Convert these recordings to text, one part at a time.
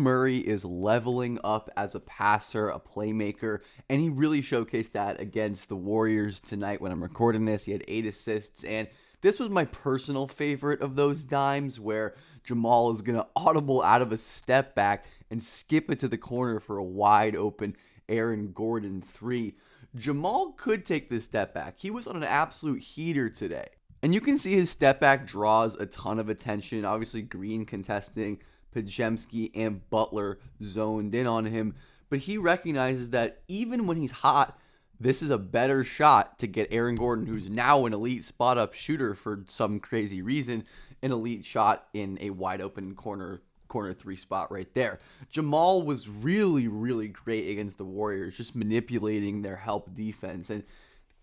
Murray is leveling up as a passer, a playmaker, and he really showcased that against the Warriors tonight when I'm recording this. He had 8 assists, and this was my personal favorite of those dimes where Jamal is going to audible out of a step back and skip it to the corner for a wide open Aaron Gordon 3. Jamal could take this step back. He was on an absolute heater today. And you can see his step back draws a ton of attention. Obviously, Green contesting, Pajemski and Butler zoned in on him. But he recognizes that even when he's hot, this is a better shot to get Aaron Gordon, who's now an elite spot-up shooter for some crazy reason, an elite shot in a wide-open corner 3 spot right there. Jamal was really, really great against the Warriors, just manipulating their help defense. And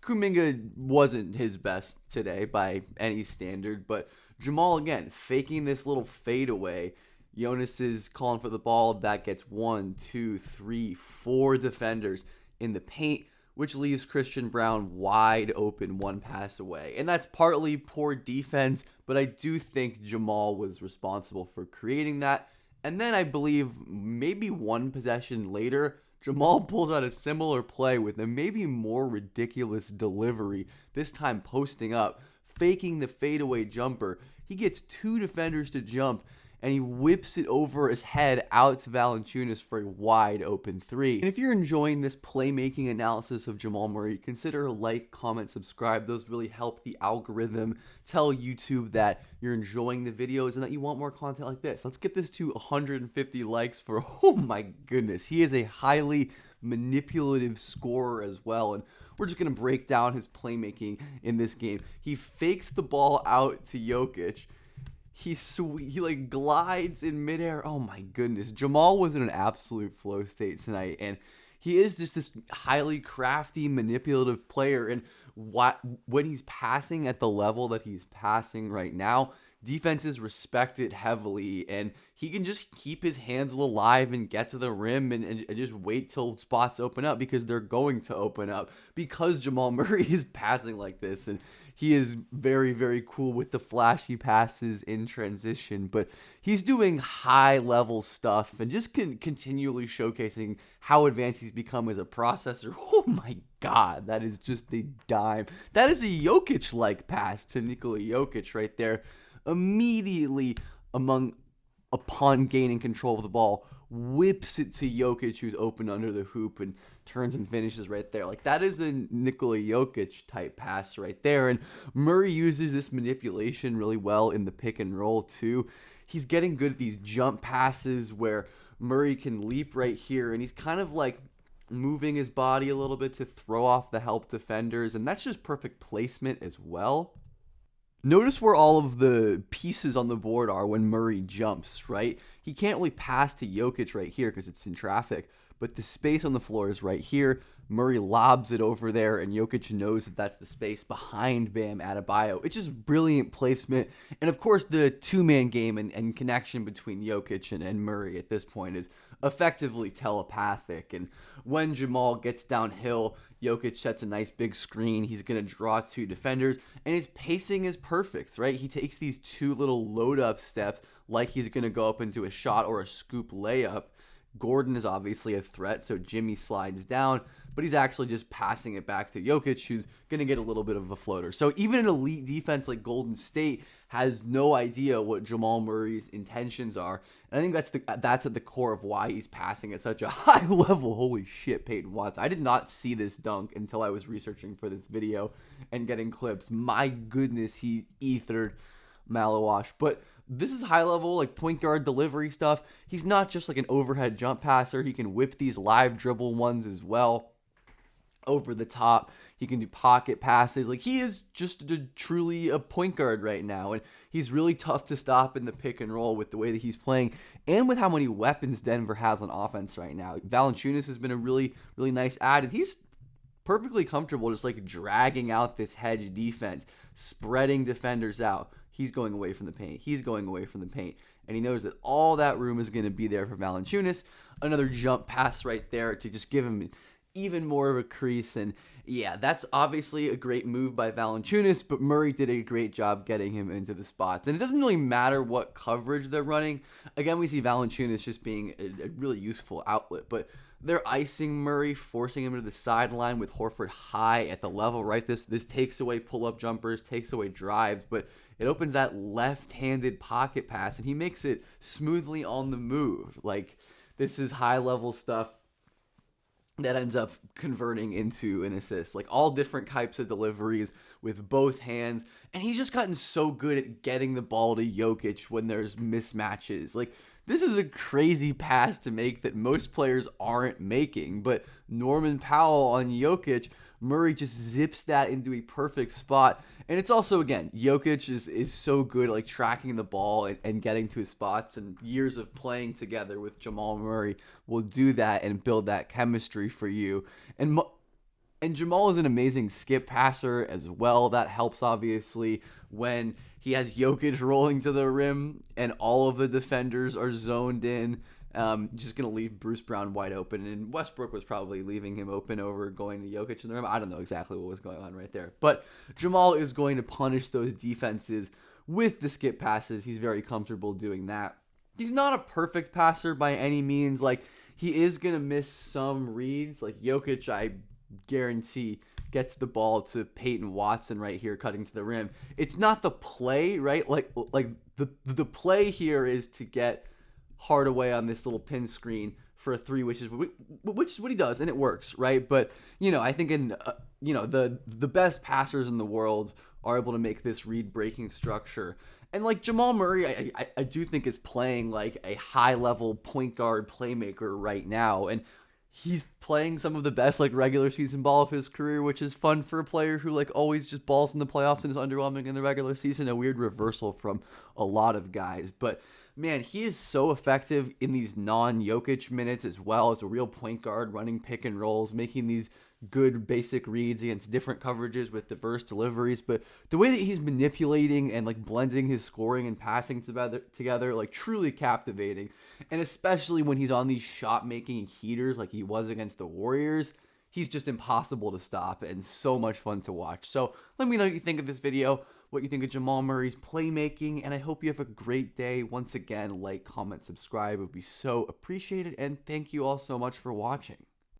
Kuminga wasn't his best today by any standard, but Jamal, again, faking this little fadeaway. Jonas is calling for the ball. That gets 1, 2, 3, 4 defenders in the paint, which leaves Christian Braun wide open, one pass away. And that's partly poor defense, but I do think Jamal was responsible for creating that. And then I believe maybe one possession later, Jamal pulls out a similar play with a maybe more ridiculous delivery, this time posting up, faking the fadeaway jumper. He gets 2 defenders to jump, and he whips it over his head out to Valanciunas for a wide open 3. And if you're enjoying this playmaking analysis of Jamal Murray, consider a like, comment, subscribe. Those really help the algorithm tell YouTube that you're enjoying the videos and that you want more content like this. Let's get this to 150 likes for, oh my goodness, he is a highly manipulative scorer as well. And we're just going to break down his playmaking in this game. He fakes the ball out to Jokic. He like glides in midair. Oh my goodness. Jamal was in an absolute flow state tonight. And he is just this highly crafty, manipulative player. And when he's passing at the level that he's passing right now, defenses respect it heavily. And he can just keep his hands alive and get to the rim and just wait till spots open up, because they're going to open up because Jamal Murray is passing like this. And he is very, very cool with the flashy passes in transition, but he's doing high-level stuff and just continually showcasing how advanced he's become as a processor. Oh my God, that is just a dime. That is a Jokic-like pass to Nikola Jokic right there. Immediately upon gaining control of the ball, whips it to Jokic, who's open under the hoop, and turns and finishes right there. Like, that is a Nikola Jokic type pass right there. And Murray uses this manipulation really well in the pick and roll too. He's getting good at these jump passes where Murray can leap right here, and he's kind of like moving his body a little bit to throw off the help defenders, and that's just perfect placement as well. Notice where all of the pieces on the board are when Murray jumps, right? He can't really pass to Jokic right here because it's in traffic, but the space on the floor is right here. Murray lobs it over there, and Jokic knows that that's the space behind Bam Adebayo. It's just brilliant placement. And, of course, the two-man game and connection between Jokic and Murray at this point is effectively telepathic. And when Jamal gets downhill, Jokic sets a nice big screen. He's going to draw 2 defenders, and his pacing is perfect, right? He takes these 2 little load-up steps like he's going to go up into a shot or a scoop layup. Gordon is obviously a threat, so Jimmy slides down, but he's actually just passing it back to Jokic, who's going to get a little bit of a floater. So even an elite defense like Golden State has no idea what Jamal Murray's intentions are. And I think that's at the core of why he's passing at such a high level. Holy shit, Peyton Watson. I did not see this dunk until I was researching for this video and getting clips. My goodness, he ethered Malawash. But this is high level, like point guard delivery stuff. He's not just like an overhead jump passer. He can whip these live dribble ones as well over the top. He can do pocket passes. Like, he is just truly a point guard right now. And he's really tough to stop in the pick and roll with the way that he's playing and with how many weapons Denver has on offense right now. Valanciunas has been a really, really nice add. And he's perfectly comfortable just like dragging out this hedge defense, spreading defenders out. He's going away from the paint. He's going away from the paint. And he knows that all that room is going to be there for Valanciunas. Another jump pass right there to just give him even more of a crease. And yeah, that's obviously a great move by Valanciunas, but Murray did a great job getting him into the spots. And it doesn't really matter what coverage they're running. Again, we see Valanciunas just being a really useful outlet, but they're icing Murray, forcing him to the sideline with Horford high at the level, right? This takes away pull-up jumpers, takes away drives, but it opens that left-handed pocket pass, and he makes it smoothly on the move. Like, this is high-level stuff that ends up converting into an assist. Like, all different types of deliveries with both hands, and he's just gotten so good at getting the ball to Jokic when there's mismatches. Like, this is a crazy pass to make that most players aren't making, but Norman Powell on Jokic, Murray just zips that into a perfect spot. And it's also, again, Jokic is so good at like tracking the ball and getting to his spots, and years of playing together with Jamal Murray will do that and build that chemistry for you. And Jamal is an amazing skip passer as well. That helps, obviously, when he has Jokic rolling to the rim and all of the defenders are zoned in. Just going to leave Bruce Brown wide open. And Westbrook was probably leaving him open over going to Jokic in the rim. I don't know exactly what was going on right there. But Jamal is going to punish those defenses with the skip passes. He's very comfortable doing that. He's not a perfect passer by any means. Like, he is going to miss some reads. Like, Jokic, I guarantee, gets the ball to Peyton Watson right here, cutting to the rim. It's not the play, right? Like the play here is to get Hardaway on this little pin screen for a three, which is what he does, and it works, right? But I think in the best passers in the world are able to make this read breaking structure. And like Jamal Murray, I do think is playing like a high level point guard playmaker right now, and he's playing some of the best like regular season ball of his career, which is fun for a player who like always just balls in the playoffs and is underwhelming in the regular season. A weird reversal from a lot of guys, but man, he is so effective in these non-Jokic minutes as well as a real point guard, running pick and rolls, making these good basic reads against different coverages with diverse deliveries. But the way that he's manipulating and like blending his scoring and passing together, like truly captivating. And especially when he's on these shot making heaters like he was against the Warriors, he's just impossible to stop and so much fun to watch. So let me know what you think of this video, what you think of Jamal Murray's playmaking, and I hope you have a great day. Once again, like, comment, subscribe. It would be so appreciated, and thank you all so much for watching.